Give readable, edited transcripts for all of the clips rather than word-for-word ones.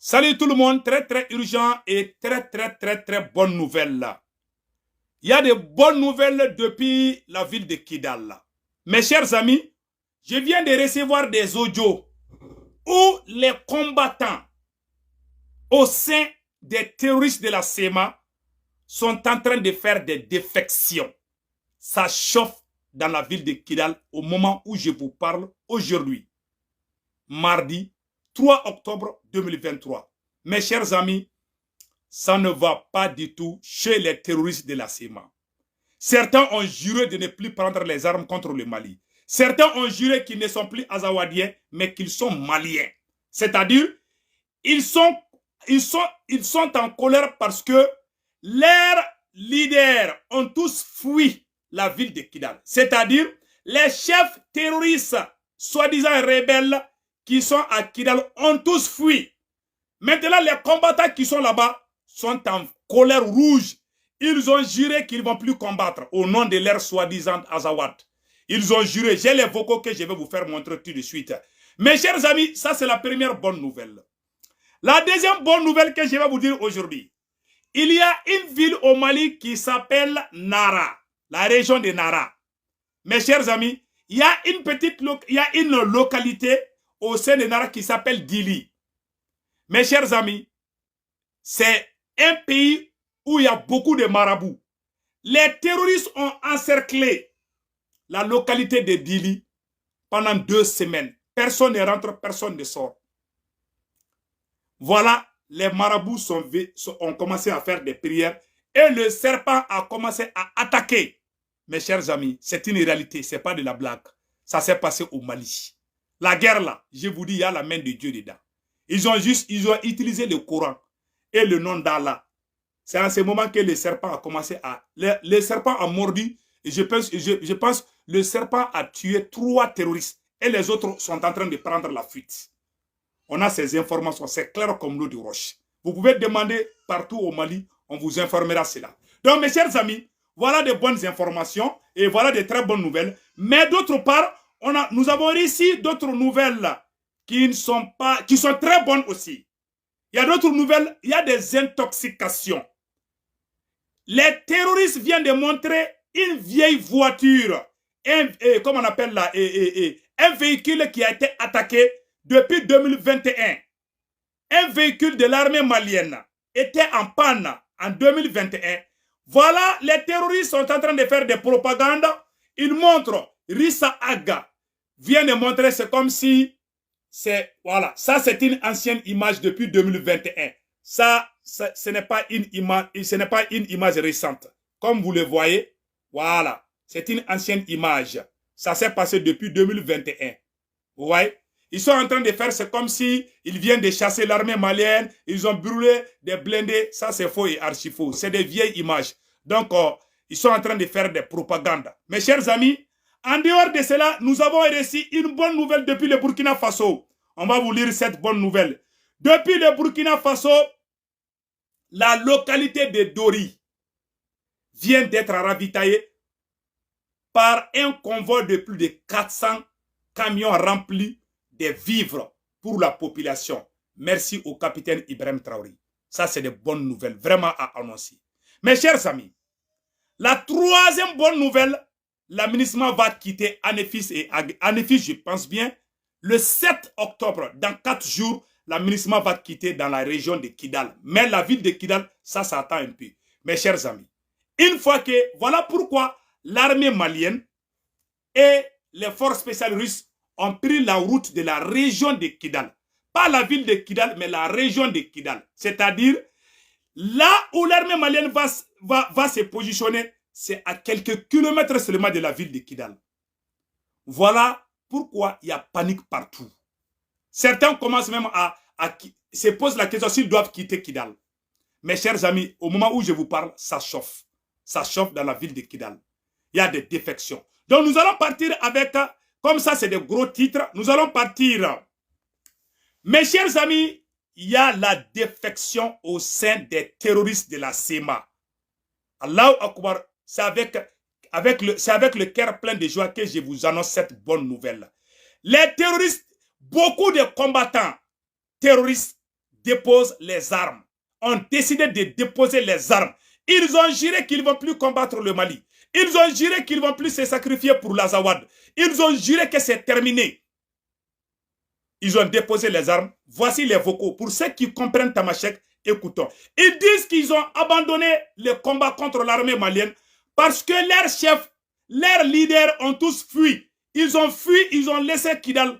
Salut tout le monde, très urgent et très bonne nouvelle là. Il y a de bonnes nouvelles depuis la ville de Kidal. Mes chers amis, je viens de recevoir des audios où les combattants au sein des terroristes de la SEMA sont en train de faire des défections. Ça chauffe dans la ville de Kidal au moment où je vous parle aujourd'hui. Mardi 3 octobre 2023. Mes chers amis, ça ne va pas du tout chez les terroristes de la SEMA. Certains ont juré de ne plus prendre les armes contre le Mali. Certains ont juré qu'ils ne sont plus azawadiens, mais qu'ils sont maliens. C'est-à-dire, ils sont en colère parce que leurs leaders ont tous fui la ville de Kidal. C'est-à-dire, les chefs terroristes, soi-disant rebelles, qui sont à Kidal, ont tous fui. Maintenant, les combattants qui sont là-bas sont en colère rouge. Ils ont juré qu'ils ne vont plus combattre au nom de leur soi-disant Azawad. Ils ont juré. J'ai les vocaux que je vais vous faire montrer tout de suite. Mes chers amis, ça c'est la première bonne nouvelle. La deuxième bonne nouvelle que je vais vous dire aujourd'hui. Il y a une ville au Mali qui s'appelle Nara, la région de Nara. Mes chers amis, il y a une localité au sein de Nara qui s'appelle Dili. Mes chers amis, c'est un pays où il y a beaucoup de marabouts. Les terroristes ont encerclé la localité de Dili pendant 2 semaines. Personne ne rentre, personne ne sort. Voilà, les marabouts ont commencé à faire des prières et le serpent a commencé à attaquer. Mes chers amis, c'est une réalité, ce n'est pas de la blague. Ça s'est passé au Mali. La guerre là, je vous dis, il y a la main de Dieu dedans. Ils ont utilisé le Coran et le nom d'Allah. C'est en ce moment que le serpent a commencé à... Le serpent a mordu et je pense le serpent a tué 3 terroristes et les autres sont en train de prendre la fuite. On a ces informations, c'est clair comme l'eau de roche. Vous pouvez demander partout au Mali, on vous informera cela. Donc mes chers amis, voilà de bonnes informations et voilà de très bonnes nouvelles. Mais d'autre part, nous avons réussi d'autres nouvelles qui sont très bonnes aussi. Il y a d'autres nouvelles, il y a des intoxications. Les terroristes viennent de montrer une vieille voiture, comment on appelle là, un véhicule qui a été attaqué depuis 2021. Un véhicule de l'armée malienne était en panne en 2021. Voilà, les terroristes sont en train de faire des propagandes. Ils montrent, Rissa Aga vient de montrer, c'est comme si, voilà, ça c'est une ancienne image depuis 2021. Ce n'est pas une image récente. Comme vous le voyez, voilà, c'est une ancienne image. Ça s'est passé depuis 2021. Vous voyez? Ils sont en train de faire, c'est comme si ils viennent de chasser l'armée malienne, ils ont brûlé des blindés. Ça, c'est faux et archi faux. C'est des vieilles images. Donc, ils sont en train de faire des propagandes. Mes chers amis, en dehors de cela, nous avons reçu une bonne nouvelle depuis le Burkina Faso. On va vous lire cette bonne nouvelle. Depuis le Burkina Faso, la localité de Dori vient d'être ravitaillée par un convoi de plus de 400 camions remplis de vivres pour la population. Merci au capitaine Ibrahim Traoré. Ça, c'est de bonnes nouvelles, vraiment à annoncer. Mes chers amis, la troisième bonne nouvelle, l'administration va quitter Anefis et Anefis, je pense bien, le 7 octobre, dans 4 jours, l'administration va quitter dans la région de Kidal. Mais la ville de Kidal, ça attend un peu. Mes chers amis, une fois que, voilà pourquoi l'armée malienne et les forces spéciales russes ont pris la route de la région de Kidal. Pas la ville de Kidal, mais la région de Kidal. C'est-à-dire, là où l'armée malienne va se positionner, c'est à quelques kilomètres seulement de la ville de Kidal. Voilà pourquoi il y a panique partout. Certains commencent même à se poser la question s'ils doivent quitter Kidal. Mes chers amis, au moment où je vous parle, ça chauffe. Ça chauffe dans la ville de Kidal. Il y a des défections. Donc nous allons partir avec... Comme ça, c'est des gros titres. Nous allons partir. Mes chers amis, il y a la défection au sein des terroristes de la SEMA. Allahu Akbar, c'est avec le cœur plein de joie que je vous annonce cette bonne nouvelle. Les terroristes, beaucoup de combattants terroristes déposent les armes. Ont décidé de déposer les armes. Ils ont juré qu'ils ne vont plus combattre le Mali. Ils ont juré qu'ils ne vont plus se sacrifier pour l'Azawad. Ils ont juré que c'est terminé. Ils ont déposé les armes. Voici les vocaux. Pour ceux qui comprennent Tamashek, écoutons. Ils disent qu'ils ont abandonné le combat contre l'armée malienne parce que leurs chefs, leurs leaders ont tous fui. Ils ont fui, ils ont laissé Kidal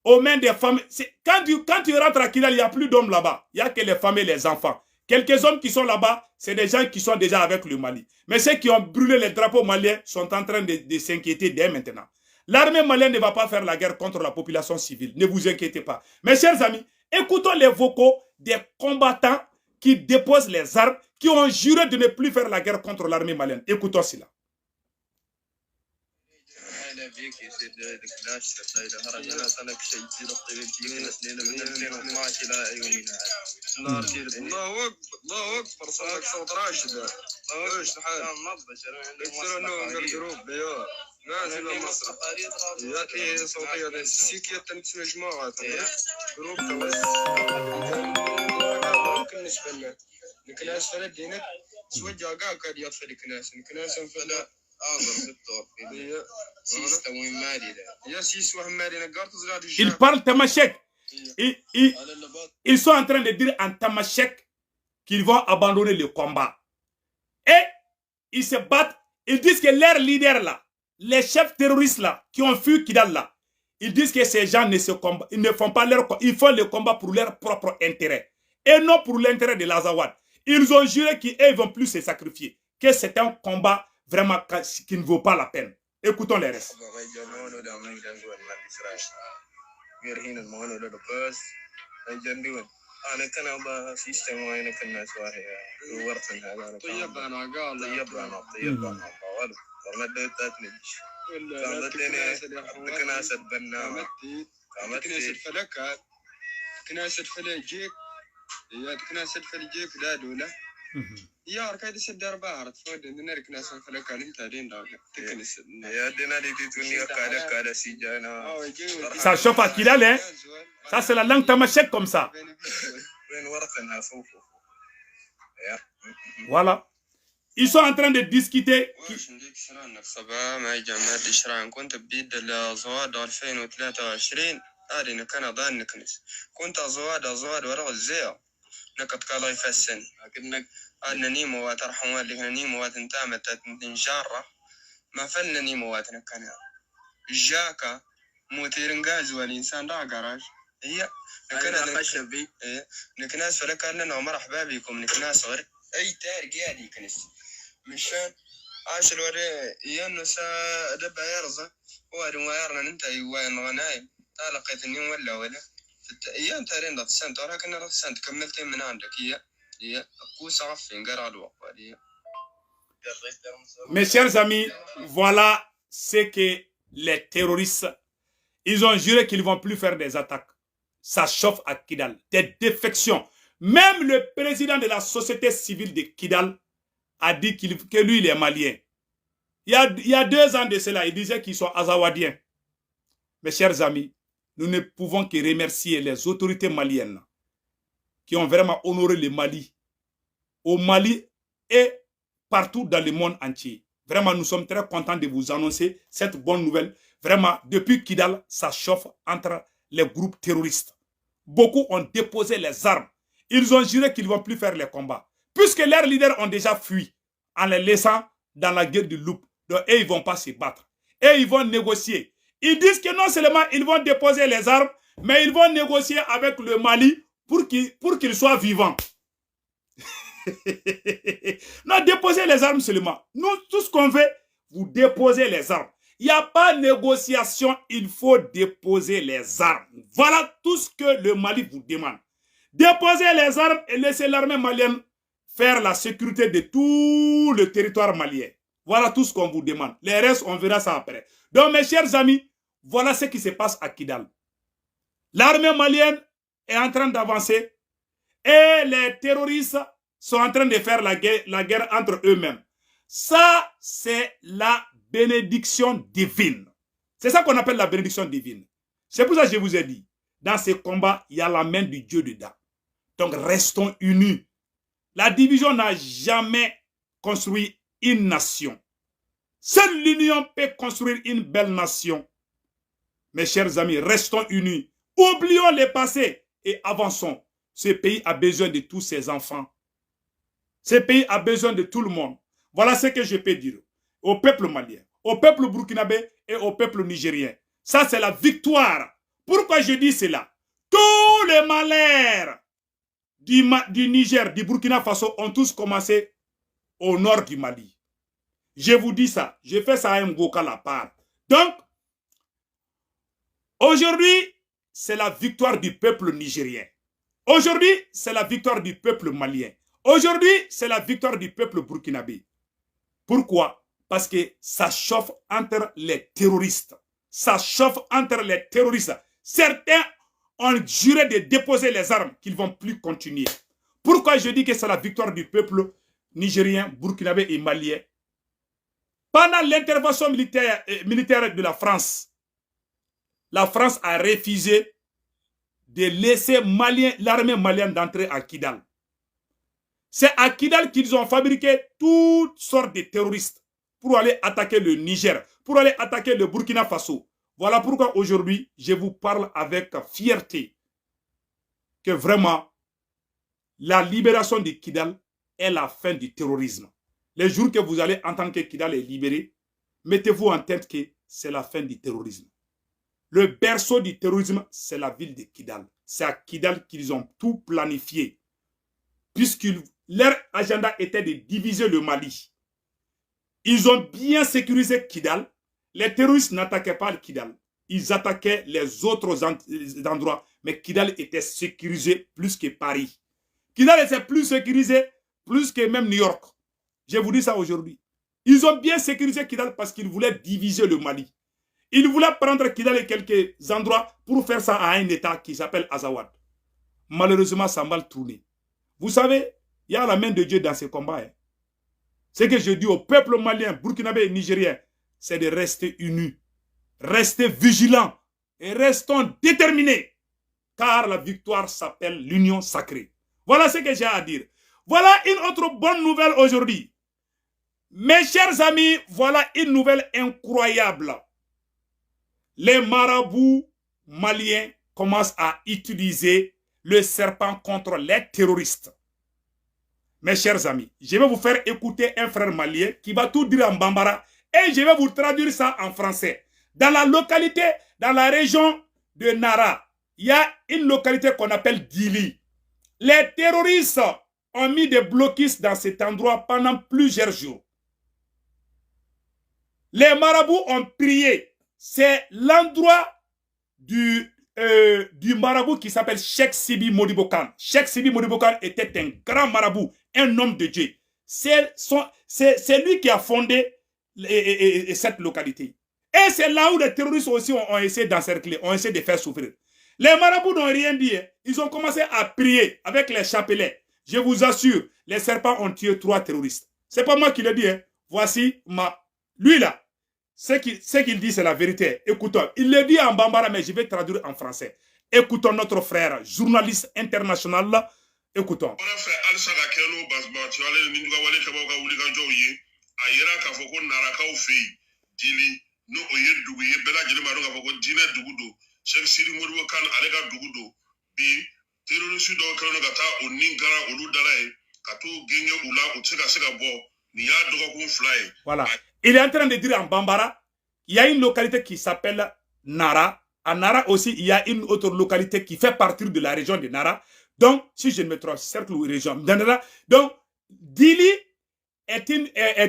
aux mains des femmes. Quand tu rentres à Kidal, il n'y a plus d'hommes là-bas. Il n'y a que les femmes et les enfants. Quelques hommes qui sont là-bas, c'est des gens qui sont déjà avec le Mali. Mais ceux qui ont brûlé les drapeaux maliens sont en train de s'inquiéter dès maintenant. L'armée malienne ne va pas faire la guerre contre la population civile. Ne vous inquiétez pas. Mes chers amis, écoutons les vocaux des combattants qui déposent les armes, qui ont juré de ne plus faire la guerre contre l'armée malienne. Écoutons cela. الله اكبر صوتك صوت راشد واش الحال نضرب يا نازل مصر يا صوتي هذا السيكيه تنسوا جماعه جروب بالنسبه لنا الكناس فلدينا سوجا كاع قاعد يطفي الكناس فلا Ils parlent tamashek. Ils sont en train de dire en tamashek qu'ils vont abandonner le combat. Et ils se battent. Ils disent que leurs leaders là, les chefs terroristes là, qui ont fui Kidal là, ils disent que ces gens ils ne font pas leur combat. Ils font le combat pour leur propre intérêt. Et non pour l'intérêt de l'Azawad. Ils ont juré qu'ils ne vont plus se sacrifier. Que c'est un combat vraiment qui ne vaut pas la peine. Écoutons les restes. يا ركايد السدار باهر تفود نرك ناس فلك انت دين داك تكنس يا دينا دي توني كالك على سيجانا Ça chauffe à Kidal, hein? Ça c'est la langue tamashek comme ça. Voilà. Ils sont en train de discuter. كنت بديد الزواد 2023 ادينا كان ضان نكنس كنت زواد ورا الزيا نكت كالا يفسن لكنك أنني موات رحمة لكنني موات انتامت تنجارة ما فلنني موات نكنا جاكا موتيرنجاز والإنسان دا قراج هي نكنا خشبي نكناس فلك أننا ومرحبا بكم نكناس غير أي تارق يادي كنس مشان عاش الوري يانو سا دبا يرزا وارن ويرنا ننتهي وين غنايم تالقيتني ولا ايام تارين ضد السنت ولكن ضد السنت كملتين من عندك هي كوسا عفين قرا الوقت. Mes chers amis, voilà ce que les terroristes, ils ont juré qu'ils ne vont plus faire des attaques. Ça chauffe à Kidal, des défections. Même le président de la société civile de Kidal a dit que lui, il est malien. Il y a 2 ans de cela, il disait qu'ils sont azawadiens. Mes chers amis, nous ne pouvons que remercier les autorités maliennes qui ont vraiment honoré le Mali, au Mali et partout dans le monde entier. Vraiment, nous sommes très contents de vous annoncer cette bonne nouvelle. Vraiment, depuis Kidal, ça chauffe entre les groupes terroristes. Beaucoup ont déposé les armes. Ils ont juré qu'ils ne vont plus faire les combats. Puisque leurs leaders ont déjà fui en les laissant dans la guerre du loup. Donc, et ils ne vont pas se battre. Et ils vont négocier. Ils disent que non seulement ils vont déposer les armes, mais ils vont négocier avec le Mali pour qu'il soit vivant. Non, déposez les armes seulement. Nous, tout ce qu'on veut, vous déposez les armes. Il n'y a pas de négociation, il faut déposer les armes. Voilà tout ce que le Mali vous demande. Déposez les armes et laissez l'armée malienne faire la sécurité de tout le territoire malien. Voilà tout ce qu'on vous demande. Les restes, on verra ça après. Donc, mes chers amis, voilà ce qui se passe à Kidal. L'armée malienne est en train d'avancer et les terroristes sont en train de faire la guerre entre eux-mêmes. Ça, c'est la bénédiction divine. C'est ça qu'on appelle la bénédiction divine. C'est pour ça que je vous ai dit, dans ces combats, il y a la main du Dieu dedans. Donc restons unis. La division n'a jamais construit une nation. Seule l'union peut construire une belle nation. Mes chers amis, restons unis. Oublions le passé et avançons. Ce pays a besoin de tous ses enfants. Ce pays a besoin de tout le monde. Voilà ce que je peux dire au peuple malien, au peuple burkinabé et au peuple nigérien. Ça, c'est la victoire. Pourquoi je dis cela? Tous les malheurs du Niger, du Burkina Faso ont tous commencé au nord du Mali. Je vous dis ça. Je fais ça à un vocal à part. Donc, aujourd'hui, c'est la victoire du peuple nigérien. Aujourd'hui, c'est la victoire du peuple malien. Aujourd'hui, c'est la victoire du peuple burkinabé. Pourquoi? Parce que ça chauffe entre les terroristes. Ça chauffe entre les terroristes. Certains ont juré de déposer les armes, qu'ils ne vont plus continuer. Pourquoi je dis que c'est la victoire du peuple nigérien, burkinabé et malien? Pendant l'intervention militaire de la France a refusé de laisser l'armée malienne d'entrer à Kidal. C'est à Kidal qu'ils ont fabriqué toutes sortes de terroristes pour aller attaquer le Niger, pour aller attaquer le Burkina Faso. Voilà pourquoi aujourd'hui, je vous parle avec fierté que vraiment, la libération de Kidal est la fin du terrorisme. Les jours que vous allez entendre que Kidal est libéré, mettez-vous en tête que c'est la fin du terrorisme. Le berceau du terrorisme, c'est la ville de Kidal. C'est à Kidal qu'ils ont tout planifié. Puisque leur agenda était de diviser le Mali. Ils ont bien sécurisé Kidal. Les terroristes n'attaquaient pas Kidal. Ils attaquaient les autres endroits. Mais Kidal était sécurisé plus que Paris. Kidal était plus sécurisé plus que même New York. Je vous dis ça aujourd'hui. Ils ont bien sécurisé Kidal parce qu'ils voulaient diviser le Mali. Ils voulaient prendre Kidal et quelques endroits pour faire ça à un État qui s'appelle Azawad. Malheureusement, ça a mal tourné. Vous savez, il y a la main de Dieu dans ces combats. Hein. Ce que je dis au peuple malien, burkinabé et nigérien, c'est de rester unis, rester vigilants et restons déterminés. Car la victoire s'appelle l'union sacrée. Voilà ce que j'ai à dire. Voilà une autre bonne nouvelle aujourd'hui. Mes chers amis, voilà une nouvelle incroyable. Les marabouts maliens commencent à utiliser le serpent contre les terroristes. Mes chers amis, je vais vous faire écouter un frère malien qui va tout dire en bambara et je vais vous traduire ça en français. Dans la localité, dans la région de Nara, il y a une localité qu'on appelle Dili. Les terroristes ont mis des blocus dans cet endroit pendant plusieurs jours. Les marabouts ont prié. C'est l'endroit du marabout qui s'appelle Cheikh Sidi Modibo Kane. Cheikh Sidi Modibo Kane était un grand marabout, un homme de Dieu. C'est lui qui a fondé cette localité. Et c'est là où les terroristes aussi ont essayé d'encercler, ont essayé de faire souffrir. Les marabouts n'ont rien dit. Hein. Ils ont commencé à prier avec les chapelets. Je vous assure, les serpents ont tué 3 terroristes. C'est pas moi qui le dis. Hein. Voici lui là. Ce qu'il dit, c'est la vérité. Écoutons. Il le dit en bambara, mais je vais traduire en français. Écoutons notre frère, journaliste international. Là. Écoutons. Voilà. Il est en train de dire en bambara, il y a une localité qui s'appelle Nara. À Nara aussi, il y a une autre localité qui fait partie de la région de Nara. Donc, si je ne me trompe, cercle ou région de Nara. Donc, Dili est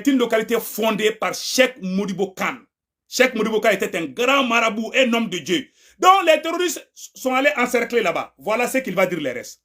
une localité fondée par Cheikh Modibo Kane. Cheikh Modibo Kane était un grand marabout, un homme de Dieu. Donc, les terroristes sont allés encercler là-bas. Voilà ce qu'il va dire les restes.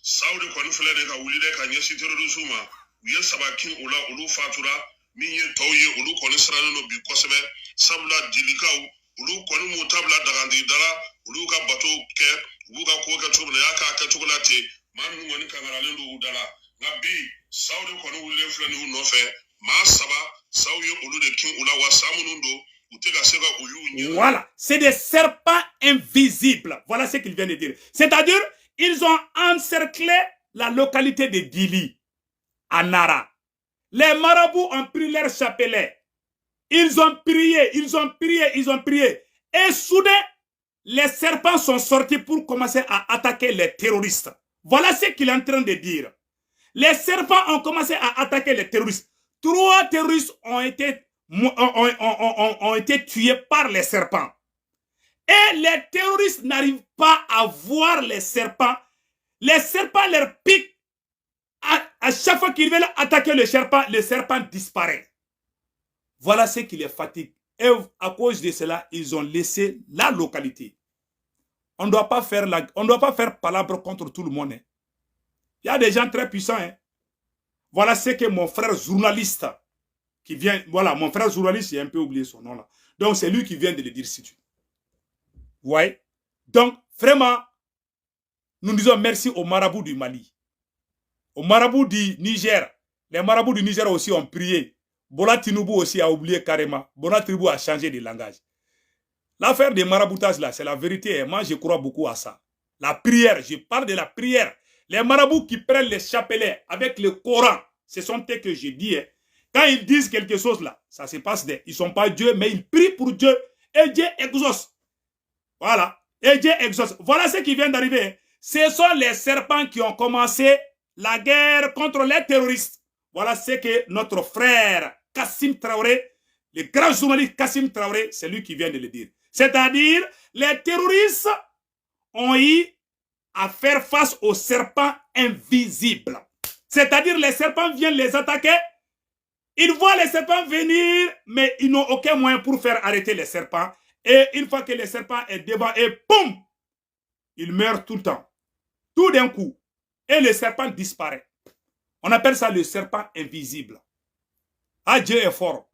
Saudi konflere ka wulide ka nyesi terrorisme ma wiye sabakin ola olu fatura minye tawye olu konisrano no bi kosebe sabla dilikaw olu konu mutabla dagandi dara olu ka bato ke buga ko ka tubla yaka ka tuglate man ngoni kangarale ndo udala ngabi Saudi konu wulide flani no fe ma saba sawi olu de kin ula wa samunundo Voilà, c'est des serpents invisibles. Voilà ce qu'il vient de dire. C'est-à-dire, ils ont encerclé la localité de Dili, à Nara. Les marabouts ont pris leur chapelet. Ils ont prié, ils ont prié, ils ont prié. Et soudain, les serpents sont sortis pour commencer à attaquer les terroristes. Voilà ce qu'il est en train de dire. Les serpents ont commencé à attaquer les terroristes. 3 terroristes ont été tués par les serpents. Et les terroristes n'arrivent pas à voir les serpents. Les serpents leur piquent. À chaque fois qu'ils veulent attaquer le serpent disparaît. Voilà ce qui les fatigue. Et à cause de cela, ils ont laissé la localité. On ne doit pas faire palabre contre tout le monde. Hein. Il y a des gens très puissants. Hein. Voilà ce que mon frère journaliste qui vient. Voilà, mon frère journaliste, j'ai un peu oublié son nom là. Donc, c'est lui qui vient de le dire si tu. Vous voyez? Donc, vraiment, nous disons merci aux marabouts du Mali. Aux marabouts du Niger. Les marabouts du Niger aussi ont prié. Bola Tinubu aussi a oublié carrément. Bola Tinubu a changé de langage. L'affaire des maraboutages là, c'est la vérité. Moi, je crois beaucoup à ça. La prière, je parle de la prière. Les marabouts qui prennent les chapelets avec le Coran, ce sont eux que je dis. Hein. Quand ils disent quelque chose là, ça se passe. Ils ne sont pas Dieu, mais ils prient pour Dieu. Et Dieu exauce. Voilà. Et Dieu exauce. Voilà ce qui vient d'arriver. Hein. Ce sont les serpents qui ont commencé la guerre contre les terroristes. Voilà ce que notre frère Kassim Traoré, le grand journaliste Kassim Traoré, c'est lui qui vient de le dire. C'est-à-dire, les terroristes ont eu à faire face aux serpents invisibles. C'est-à-dire, les serpents viennent les attaquer. Ils voient les serpents venir, mais ils n'ont aucun moyen pour faire arrêter les serpents. Et une fois que le serpent est devant, et boum, il meurt tout le temps. Tout d'un coup. Et le serpent disparaît. On appelle ça le serpent invisible. Ah, Dieu est fort.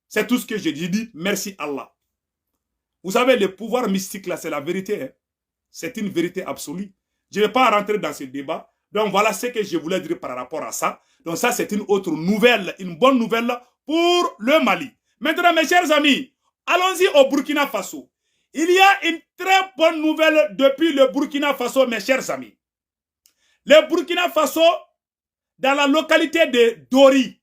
C'est tout ce que je dis. Merci Allah. Vous savez, le pouvoir mystique, là, c'est la vérité. Hein? C'est une vérité absolue. Je ne vais pas rentrer dans ce débat. Donc, voilà ce que je voulais dire par rapport à ça. Donc, ça, c'est une autre nouvelle, une bonne nouvelle pour le Mali. Maintenant, mes chers amis, allons-y au Burkina Faso. Il y a une très bonne nouvelle depuis le Burkina Faso, mes chers amis. Le Burkina Faso, dans la localité de Dori,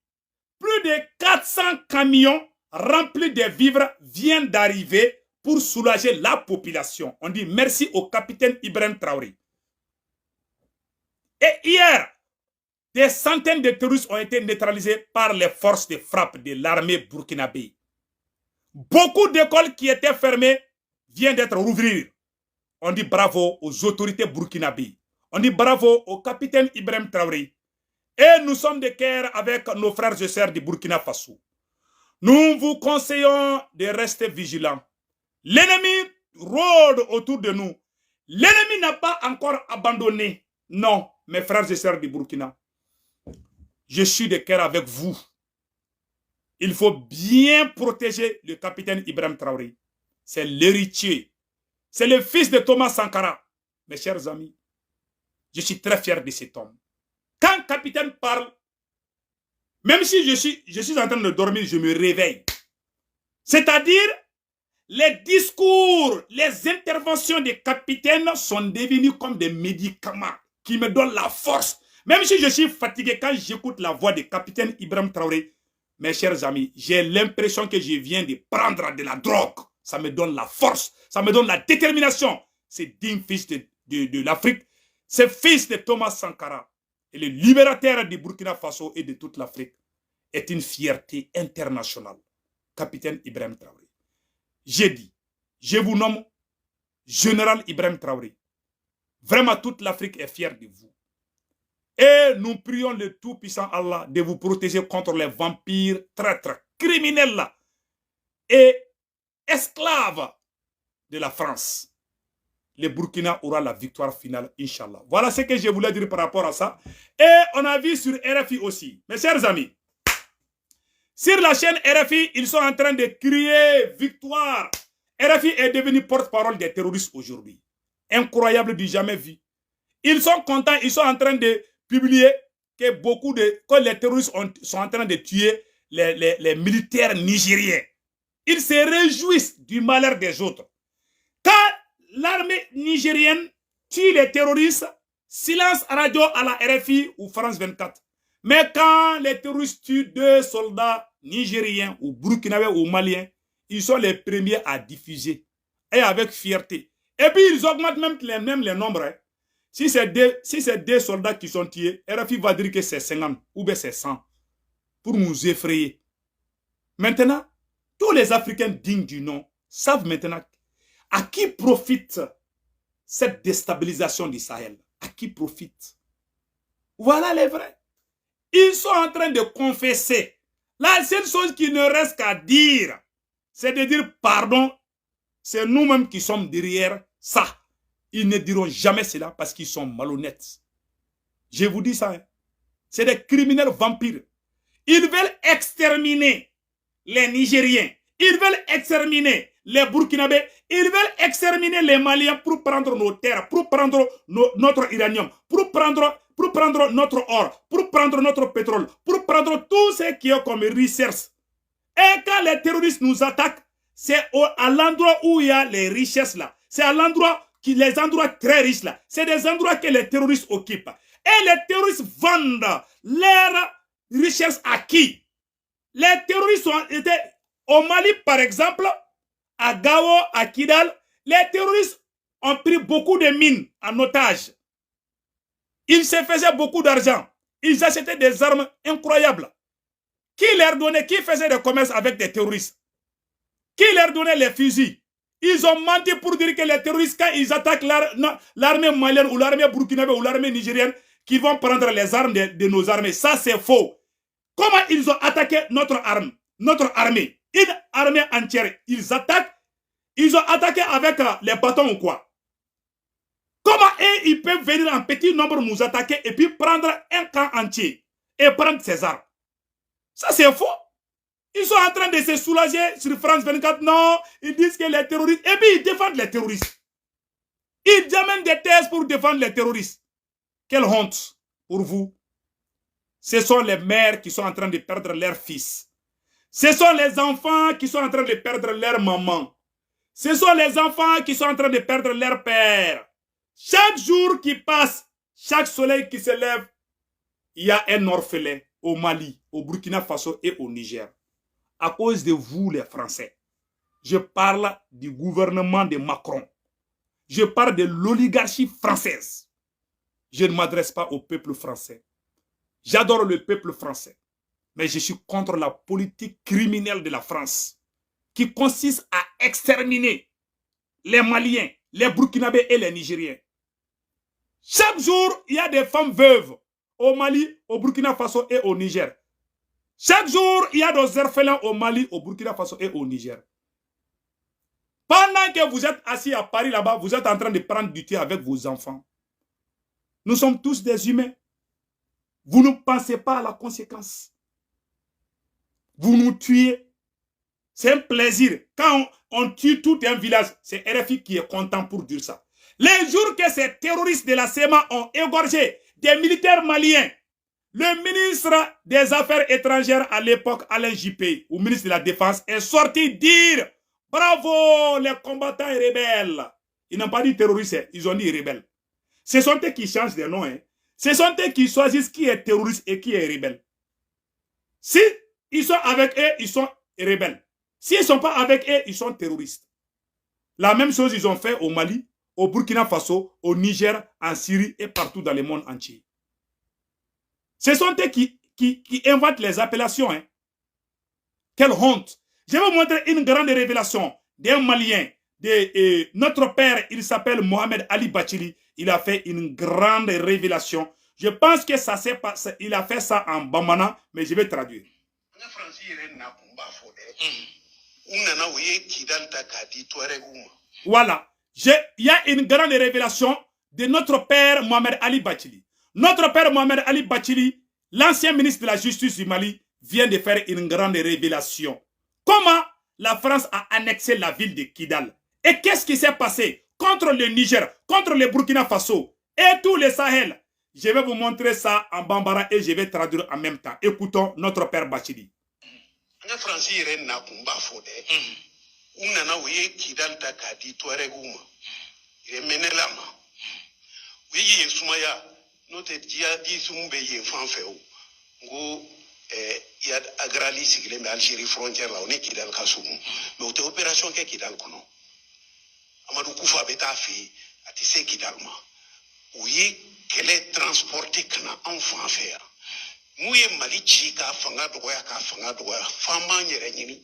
plus de 400 camions remplis de vivres viennent d'arriver pour soulager la population. On dit merci au capitaine Ibrahim Traoré. Et hier, des centaines de terroristes ont été neutralisés par les forces de frappe de l'armée burkinabé. Beaucoup d'écoles qui étaient fermées viennent d'être rouvertes. On dit bravo aux autorités burkinabées. On dit bravo au capitaine Ibrahim Traoré. Et nous sommes de cœur avec nos frères et sœurs du Burkina Faso. Nous vous conseillons de rester vigilants. L'ennemi rôde autour de nous. L'ennemi n'a pas encore abandonné. Non, mes frères et sœurs du Burkina. Je suis de cœur avec vous. Il faut bien protéger le capitaine Ibrahim Traoré. C'est l'héritier. C'est le fils de Thomas Sankara. Mes chers amis, je suis très fier de cet homme. Quand le capitaine parle, même si je suis en train de dormir, je me réveille. C'est-à-dire, les discours, les interventions des capitaines sont devenus comme des médicaments qui me donnent la force. Même si je suis fatigué, quand j'écoute la voix du capitaine Ibrahim Traoré, mes chers amis, j'ai l'impression que je viens de prendre de la drogue. Ça me donne la force, ça me donne la détermination. C'est digne fils de l'Afrique, c'est fils de Thomas Sankara. Et le libérateur du Burkina Faso et de toute l'Afrique est une fierté internationale. Capitaine Ibrahim Traoré. J'ai dit, je vous nomme Général Ibrahim Traoré. Vraiment, toute l'Afrique est fière de vous. Et nous prions le Tout-Puissant Allah de vous protéger contre les vampires traîtres, criminels là, et esclaves de la France. Le Burkina aura la victoire finale, Inch'Allah. Voilà ce que je voulais dire par rapport à ça. Et on a vu sur RFI aussi. Mes chers amis, sur la chaîne RFI, ils sont en train de crier victoire. RFI est devenu porte-parole des terroristes aujourd'hui. Incroyable du jamais vu. Ils sont contents, ils sont en train de publier que que les terroristes sont en train de tuer les militaires nigériens. Ils se réjouissent du malheur des autres. Quand l'armée nigérienne tue les terroristes, silence radio à la RFI ou France 24. Mais quand les terroristes tuent 2 soldats nigériens ou burkinabés ou maliens, ils sont les premiers à diffuser. Et avec fierté. Et puis ils augmentent même les nombres. Hein. Si c'est des soldats qui sont tués, RFI va dire que c'est 50 ou bien c'est 100 pour nous effrayer. Maintenant, tous les Africains dignes du nom savent maintenant à qui profite cette déstabilisation du Sahel. À qui profite? Voilà les vrais. Ils sont en train de confesser. La seule chose qu'il ne reste qu'à dire, c'est de dire pardon. C'est nous-mêmes qui sommes derrière ça. Ils ne diront jamais cela parce qu'ils sont malhonnêtes. Je vous dis ça. Hein. C'est des criminels vampires. Ils veulent exterminer les Nigériens. Ils veulent exterminer les Burkinabés. Ils veulent exterminer les Maliens pour prendre nos terres, pour prendre notre uranium, pour prendre notre or, pour prendre notre pétrole, pour prendre tout ce qui est comme richesse. Et quand les terroristes nous attaquent, c'est à l'endroit où il y a les richesses là. C'est à l'endroit, les endroits très riches là. C'est des endroits que les terroristes occupent. Et les terroristes vendent leurs richesses à qui? Les terroristes ont été au Mali par exemple, à Gao, à Kidal. Les terroristes ont pris beaucoup de mines en otage. Ils se faisaient beaucoup d'argent. Ils achetaient des armes incroyables. Qui leur donnait, qui faisait des commerces avec des terroristes? Qui leur donnait les fusils? Ils ont menti pour dire que les terroristes, quand ils attaquent l'armée malienne ou l'armée burkinabé ou l'armée nigérienne, qu'ils vont prendre les armes de nos armées. Ça, c'est faux. Comment ils ont attaqué notre armée? Une armée entière. Ils ont attaqué avec les bâtons ou quoi? Comment ils peuvent venir en petit nombre nous attaquer et puis prendre un camp entier et prendre ses armes? Ça, c'est faux. Ils sont en train de se soulager sur France 24. Non, ils disent que les terroristes... Et puis, ils défendent les terroristes. Ils amènent des thèses pour défendre les terroristes. Quelle honte pour vous. Ce sont les mères qui sont en train de perdre leurs fils. Ce sont les enfants qui sont en train de perdre leur maman. Ce sont les enfants qui sont en train de perdre leur père. Chaque jour qui passe, chaque soleil qui se lève, il y a un orphelin au Mali, au Burkina Faso et au Niger. À cause de vous, les Français. Je parle du gouvernement de Macron. Je parle de l'oligarchie française. Je ne m'adresse pas au peuple français. J'adore le peuple français. Mais je suis contre la politique criminelle de la France qui consiste à exterminer les Maliens, les Burkinabés et les Nigériens. Chaque jour, il y a des femmes veuves au Mali, au Burkina Faso et au Niger. Chaque jour, il y a des orphelins au Mali, au Burkina Faso et au Niger. Pendant que vous êtes assis à Paris là-bas, vous êtes en train de prendre du thé avec vos enfants. Nous sommes tous des humains. Vous ne pensez pas à la conséquence. Vous nous tuez. C'est un plaisir. Quand on tue tout un village, c'est RFI qui est content pour dire ça. Les jours que ces terroristes de la SEMA ont égorgé des militaires maliens, le ministre des Affaires étrangères à l'époque, Alain Juppé, ou ministre de la Défense, est sorti dire « Bravo les combattants et rebelles ». Ils n'ont pas dit terroristes, ils ont dit rebelles. Ce sont eux qui changent de nom. Hein. Ce sont eux qui choisissent qui est terroriste et qui est rebelle. Si ils sont avec eux, ils sont rebelles. S'ils ne sont pas avec eux, ils sont terroristes. La même chose ils ont fait au Mali, au Burkina Faso, au Niger, en Syrie et partout dans le monde entier. Ce sont eux qui inventent les appellations. Hein. Quelle honte. Je vais vous montrer une grande révélation d'un Malien. Notre père, il s'appelle Mohamed Ali Bachili. Il a fait une grande révélation. Je pense que ça s'est passé. Il a fait ça en Bamana, mais je vais traduire. Voilà. Il y a une grande révélation de notre père Mohamed Ali Bachili. Notre père Mohamed Ali Bachili, l'ancien ministre de la Justice du Mali, vient de faire une grande révélation. Comment la France a annexé la ville de Kidal. Et qu'est-ce qui s'est passé contre le Niger, contre le Burkina Faso et tous les Sahel. Je vais vous montrer ça en Bambara et je vais traduire en même temps. Écoutons notre père Bachili. na France yɛrɛ na kun b'a fɔ dɛ u nana u ye Kidal ta k'a di Tuaregu ma Menela ma u ye yen sumaya n'o tɛ jihadisme bɛ yen fan fɛ o ngo ya agrali sigilen bɛ Algérie frontière la o ni Kidal ka surun mais u tɛ opération kɛ Kidal kɔnɔ Amadou Koufa bɛ taa fɛ yen a tɛ se Kidal ma u ye kɛlɛ transporter ka na anw fan fɛ yan n'u ye Mali ci k'a fanga dɔgɔya f'an b'an yɛrɛ ɲini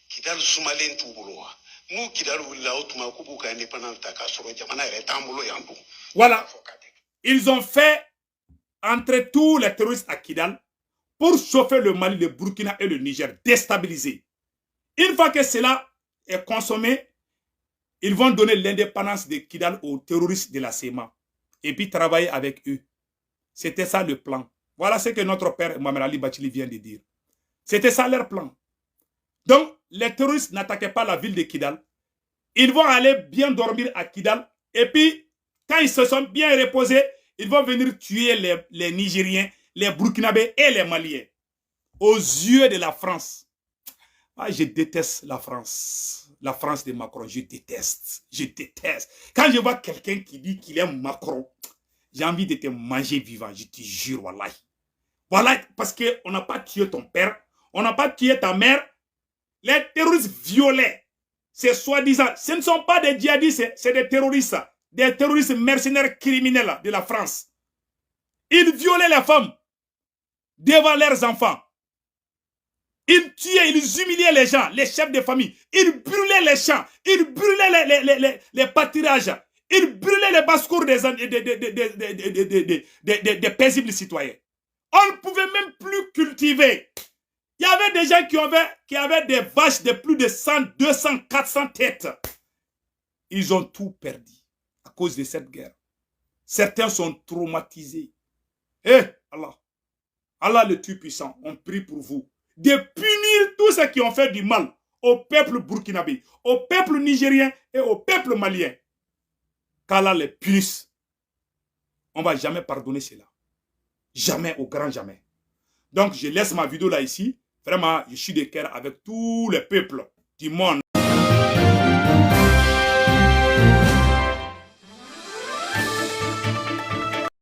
Kidal sumalen t'u bolo wa n'u Kidal wulila o tuma k'u b'u ka indépendance ta k'a sɔrɔ jamana yɛrɛ t'an bolo yan dun. Voilà, ils ont fait entrer tous les terroristes à Kidal pour chauffer le Mali, le Burkina et le Niger, déstabiliser. Une fois que cela est consommé, ils vont donner l'indépendance de Kidal aux terroristes de la CEMA et puis travailler avec eux. C'était ça le plan. Voilà ce que notre père Mohamed Ali Bachili vient de dire. C'était ça leur plan. Donc, les terroristes n'attaquaient pas la ville de Kidal. Ils vont aller bien dormir à Kidal. Et puis, quand ils se sont bien reposés, ils vont venir tuer les Nigériens, les Burkinabés et les Maliens. Aux yeux de la France. Ah, je déteste la France. La France de Macron, je déteste. Je déteste. Quand je vois quelqu'un qui dit qu'il aime Macron, j'ai envie de te manger vivant, je te jure, wallahi. Voilà, parce qu'on n'a pas tué ton père, on n'a pas tué ta mère. Les terroristes violaient, c'est soi-disant, ce ne sont pas des djihadistes, c'est des terroristes mercenaires criminels de la France. Ils violaient les femmes devant leurs enfants. Ils tuaient, ils humiliaient les gens, les chefs de famille. Ils brûlaient les champs, ils brûlaient les pâturages. Ils brûlaient les basses-cours des paisibles citoyens. On ne pouvait même plus cultiver. Il y avait des gens qui avaient des vaches de plus de 100, 200, 400 têtes. Ils ont tout perdu à cause de cette guerre. Certains sont traumatisés. Eh, Allah. Allah le Tout-Puissant, on prie pour vous. De punir tous ceux qui ont fait du mal au peuple burkinabé, au peuple nigérien et au peuple malien. Qu'Allah les punisse. On ne va jamais pardonner cela. Jamais, au grand jamais. Donc, je laisse ma vidéo là ici. Vraiment, je suis de cœur avec tous les peuples du monde.